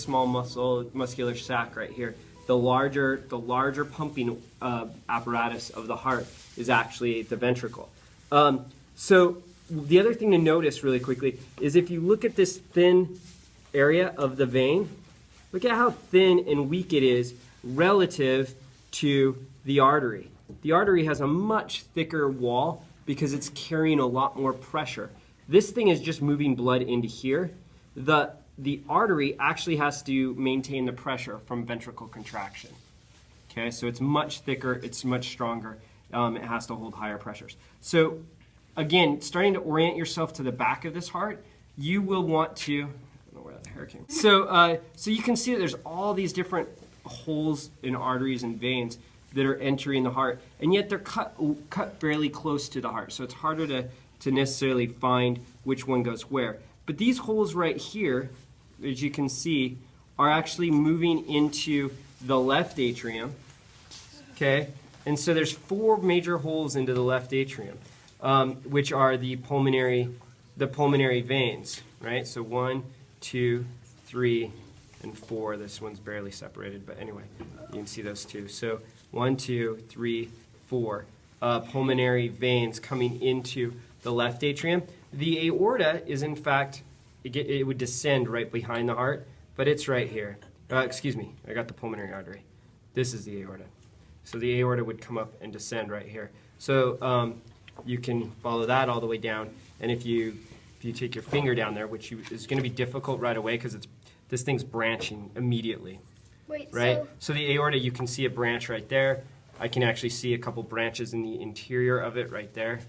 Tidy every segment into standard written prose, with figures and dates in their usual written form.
small muscular sac right here. The larger pumping apparatus of the heart is actually the ventricle. So the other thing to notice really quickly is if you look at this thin area of the vein, look at how thin and weak it is relative to the artery. The artery has a much thicker wall because it's carrying a lot more pressure. This thing is just moving blood into here. The artery actually has to maintain the pressure from ventricle contraction. Okay, so it's much thicker, it's much stronger. It has to hold higher pressures. So again, starting to orient yourself to the back of this heart, you will want to, I don't know where that hair came. So you can see that there's all these different holes in arteries and veins that are entering the heart, and yet they're cut fairly close to the heart. So it's harder to necessarily find which one goes where. But these holes right here, as you can see, are actually moving into the left atrium. Okay, and so there's 4 major holes into the left atrium, which are the pulmonary veins, right? So 1, 2, 3, and 4. This one's barely separated, but anyway, you can see those 2. So 1, 2, 3, 4 pulmonary veins coming into the left atrium. The aorta is, in fact, it would descend right behind the heart, but it's right here. Excuse me, I got the pulmonary artery. This is the aorta. So the aorta would come up and descend right here. So you can follow that all the way down, and if you take your finger down there, which is going to be difficult right away because this thing's branching immediately. Wait, right? So the aorta, you can see a branch right there. I can actually see a couple branches in the interior of it right there.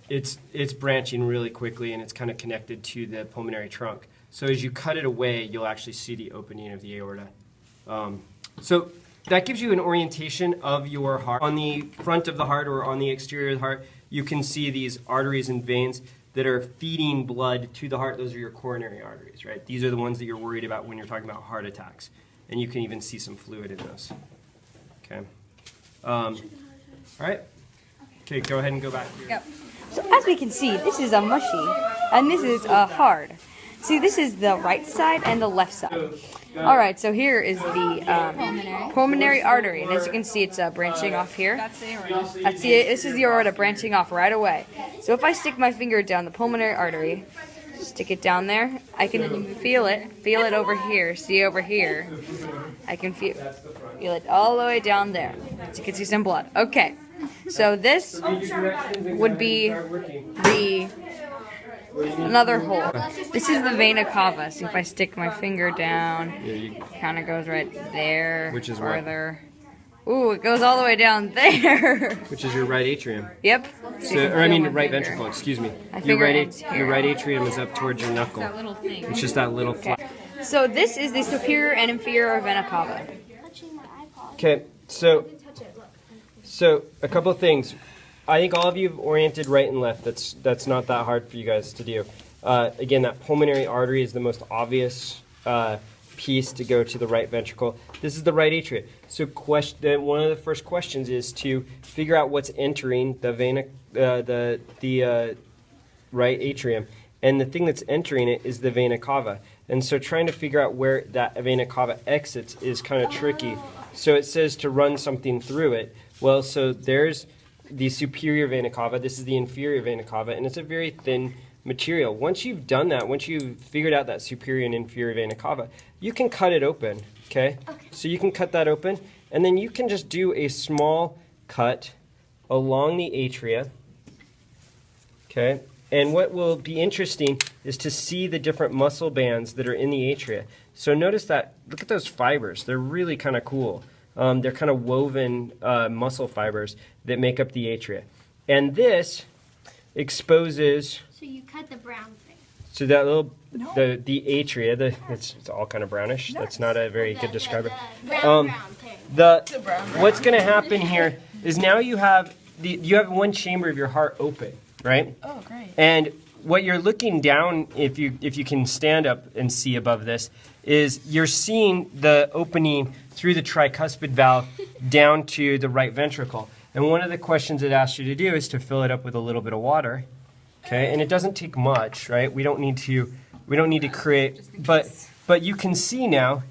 It's branching really quickly, and it's kind of connected to the pulmonary trunk. So as you cut it away, you'll actually see the opening of the aorta. So that gives you an orientation of your heart. On the front of the heart or on the exterior of the heart, you can see these arteries and veins that are feeding blood to the heart. Those are your coronary arteries, right? These are the ones that you're worried about when you're talking about heart attacks. And you can even see some fluid in those. Okay. All right. Okay, go ahead and go back here. Yep. So as we can see, this is a mushy, and this is a hard. See, this is the right side and the left side. All right, so here is the pulmonary artery, and as you can see, it's branching off here. That's the aorta. This is the aorta branching off right away. So if I stick my finger down the pulmonary artery, stick it down there, I can feel it over here. See over here, I can feel it all the way down there. So you can see some blood. Okay, so this would be another hole. This is the vena cava. See if I stick my finger down, it kind of goes right there. Which is further. Ooh, it goes all the way down there. Which is your right atrium. Yep. So, or I mean right ventricle, excuse me. Your right atrium is up towards your knuckle. It's just that little flap. So this is the superior and inferior vena cava. Okay, so a couple of things. I think all of you have oriented right and left. That's not that hard for you guys to do. Again, that pulmonary artery is the most obvious piece to go to the right ventricle. This is the right atrium. So one of the first questions is to figure out what's entering the right atrium. And the thing that's entering it is the vena cava. And so trying to figure out where that vena cava exits is kind of tricky. So it says to run something through it. Well, so there's the superior vena cava. This is the inferior vena cava, and it's a very thin material. Once you've done that, once you've figured out that superior and inferior vena cava, you can cut it open, okay? So you can cut that open, and then you can just do a small cut along the atria, okay? And what will be interesting is to see the different muscle bands that are in the atria. So notice that, look at those fibers. They're really kind of cool. They're kind of woven muscle fibers that make up the atria. And this exposes... So you cut the brown thing. So that little, the atria, it's all kind of brownish. That's not a very good describer. Brown thing. What's going to happen here is now you have one chamber of your heart open, right? Oh, great. And what you're looking down, if you can stand up and see above this, is you're seeing the opening through the tricuspid valve down to the right ventricle. And one of the questions it asks you to do is to fill it up with a little bit of water. Okay, and it doesn't take much, right? We don't need to create, but but you can see now,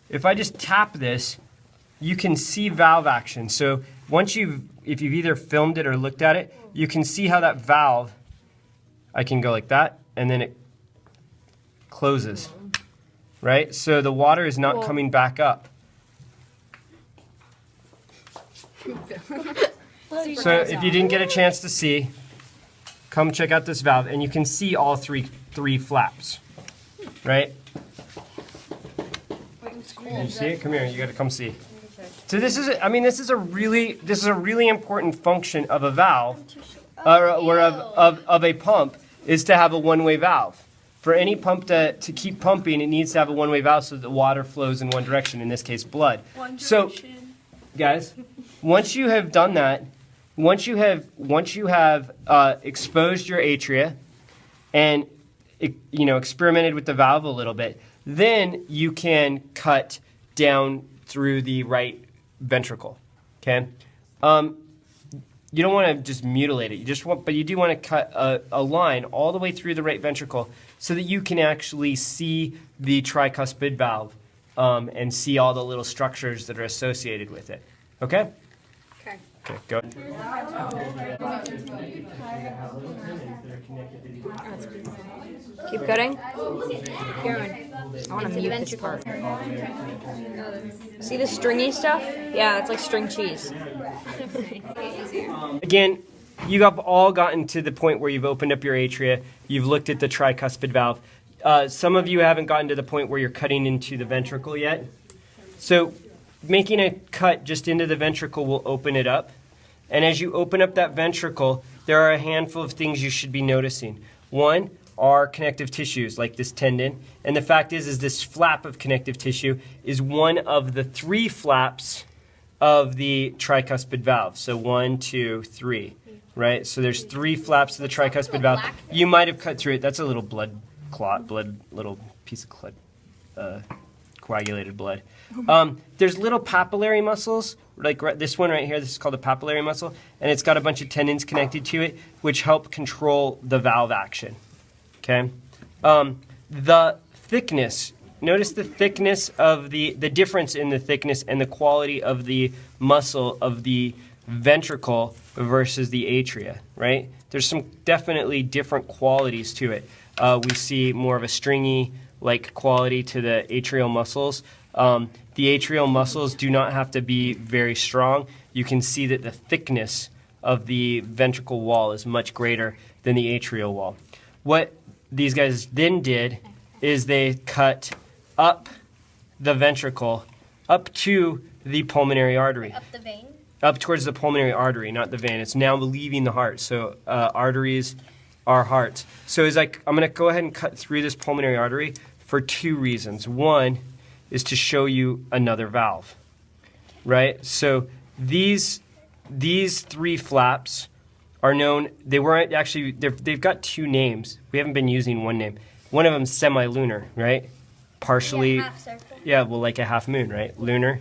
if I just tap this, you can see valve action. So if you've either filmed it or looked at it, you can see how that valve, I can go like that, and then it closes, right? So the water is not coming back up. So if you didn't get a chance to see, come check out this valve, and you can see all three flaps, right? Can you see it? Come here. You got to come see. So this is a really important function of a valve, or of a pump, is to have a one-way valve. For any pump to keep pumping, it needs to have a one-way valve so that the water flows in one direction. In this case, blood. So, guys, once you have done that, once you have exposed your atria and experimented with the valve a little bit, then you can cut down through the right ventricle. Okay, you don't want to just mutilate it. But you do want to cut a line all the way through the right ventricle so that you can actually see the tricuspid valve and see all the little structures that are associated with it. Okay. Okay, go. Keep cutting. I want to mute this part. See the stringy stuff? Yeah, that's like string cheese. Again, you have all gotten to the point where you've opened up your atria, you've looked at the tricuspid valve. Some of you haven't gotten to the point where you're cutting into the ventricle yet. So making a cut just into the ventricle will open it up. And as you open up that ventricle, there are a handful of things you should be noticing. One are connective tissues, like this tendon. And the fact is this flap of connective tissue is one of the 3 flaps of the tricuspid valve. So 1, 2, 3, right? So there's 3 flaps of the tricuspid valve. You might have cut through it. That's a little little piece of coagulated blood. There's little papillary muscles, like this one right here. This is called a papillary muscle, and it's got a bunch of tendons connected to it, which help control the valve action. Okay, the thickness. Notice the thickness of the difference in the thickness and the quality of the muscle of the ventricle versus the atria. Right? There's some definitely different qualities to it. We see more of a stringy like quality to the atrial muscles. The atrial muscles do not have to be very strong. You can see that the thickness of the ventricle wall is much greater than the atrial wall. What these guys then did is they cut up the ventricle up to the pulmonary artery. Up the vein? Up towards the pulmonary artery, not the vein. It's now leaving the heart. So arteries are hearts. So I'm going to go ahead and cut through this pulmonary artery for 2 reasons. One is to show you another valve, right? So these 3 flaps are known. They weren't actually. They've got 2 names. We haven't been using one name. One of them's semilunar, right? Partially. Yeah, half circle. Yeah, well, like a half moon, right? Lunar.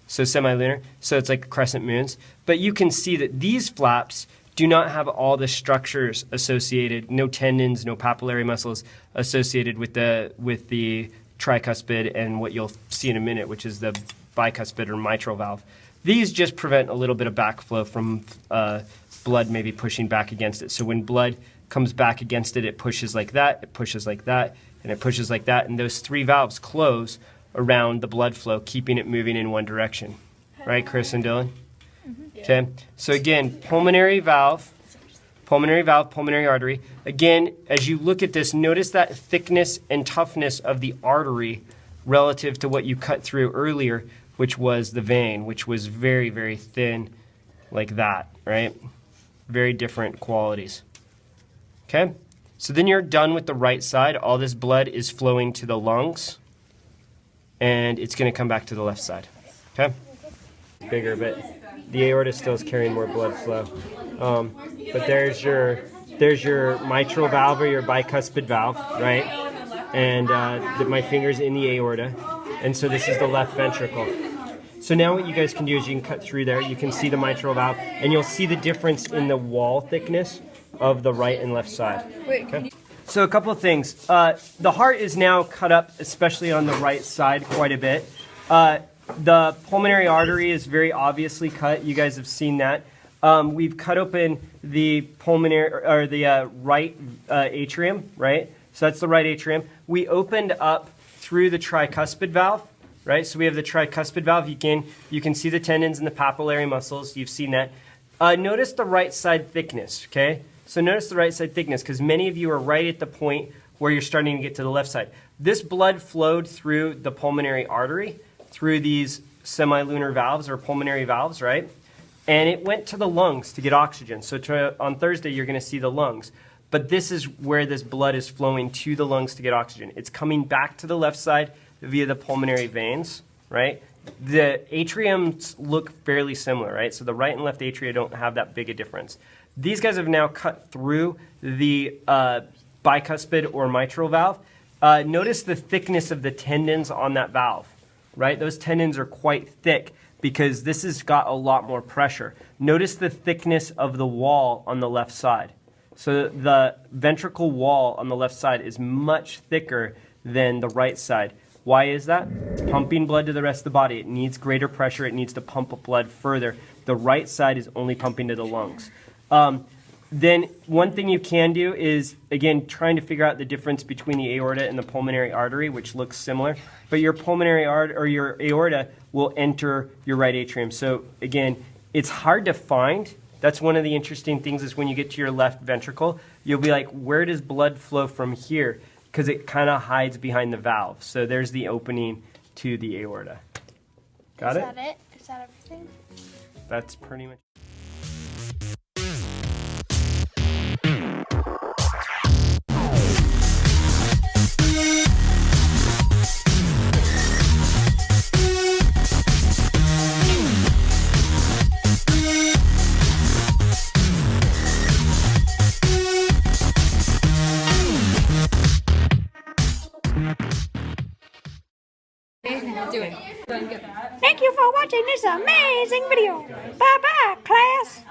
So semilunar. So it's like crescent moons. But you can see that these flaps do not have all the structures associated, no tendons, no papillary muscles associated with the tricuspid and what you'll see in a minute, which is the bicuspid or mitral valve. These just prevent a little bit of backflow from blood maybe pushing back against it. So when blood comes back against it, it pushes like that, it pushes like that, and it pushes like that, and those 3 valves close around the blood flow, keeping it moving in one direction. Right, Chris and Dylan? Okay, so again, pulmonary valve, pulmonary artery. Again, as you look at this, notice that thickness and toughness of the artery relative to what you cut through earlier, which was the vein, which was very, very thin like that, right? Very different qualities. Okay, so then you're done with the right side. All this blood is flowing to the lungs, and it's going to come back to the left side. Okay, bigger, but the aorta still is carrying more blood flow. But there's your mitral valve or your bicuspid valve, right? And my finger's in the aorta. And so this is the left ventricle. So now what you guys can do is you can cut through there. You can see the mitral valve, and you'll see the difference in the wall thickness of the right and left side. Wait, okay? So a couple of things. The heart is now cut up, especially on the right side, quite a bit. The pulmonary artery is very obviously cut. You guys have seen that. We've cut open the pulmonary or the right atrium, right? So that's the right atrium. We opened up through the tricuspid valve, right? So we have the tricuspid valve. You can see the tendons and the papillary muscles. You've seen that. Notice the right side thickness, okay? So notice the right side thickness because many of you are right at the point where you're starting to get to the left side. This blood flowed through the pulmonary artery, through these semilunar valves or pulmonary valves, right? And it went to the lungs to get oxygen. So on Thursday, you're going to see the lungs. But this is where this blood is flowing to the lungs to get oxygen. It's coming back to the left side via the pulmonary veins, right? The atriums look fairly similar, right? So the right and left atria don't have that big a difference. These guys have now cut through the bicuspid or mitral valve. Notice the thickness of the tendons on that valve, right? Those tendons are quite thick because this has got a lot more pressure. Notice the thickness of the wall on the left side. So the ventricle wall on the left side is much thicker than the right side. Why is that? It's pumping blood to the rest of the body. It needs greater pressure. It needs to pump blood further. The right side is only pumping to the lungs. Then one thing you can do is, again, trying to figure out the difference between the aorta and the pulmonary artery, which looks similar. But your pulmonary or your aorta will enter your right atrium. So again, it's hard to find. That's one of the interesting things is when you get to your left ventricle, you'll be like, where does blood flow from here? Because it kind of hides behind the valve. So there's the opening to the aorta. Got it? Is that it? Is that everything? That's pretty much. Thank you for watching this amazing video. Bye-bye, class.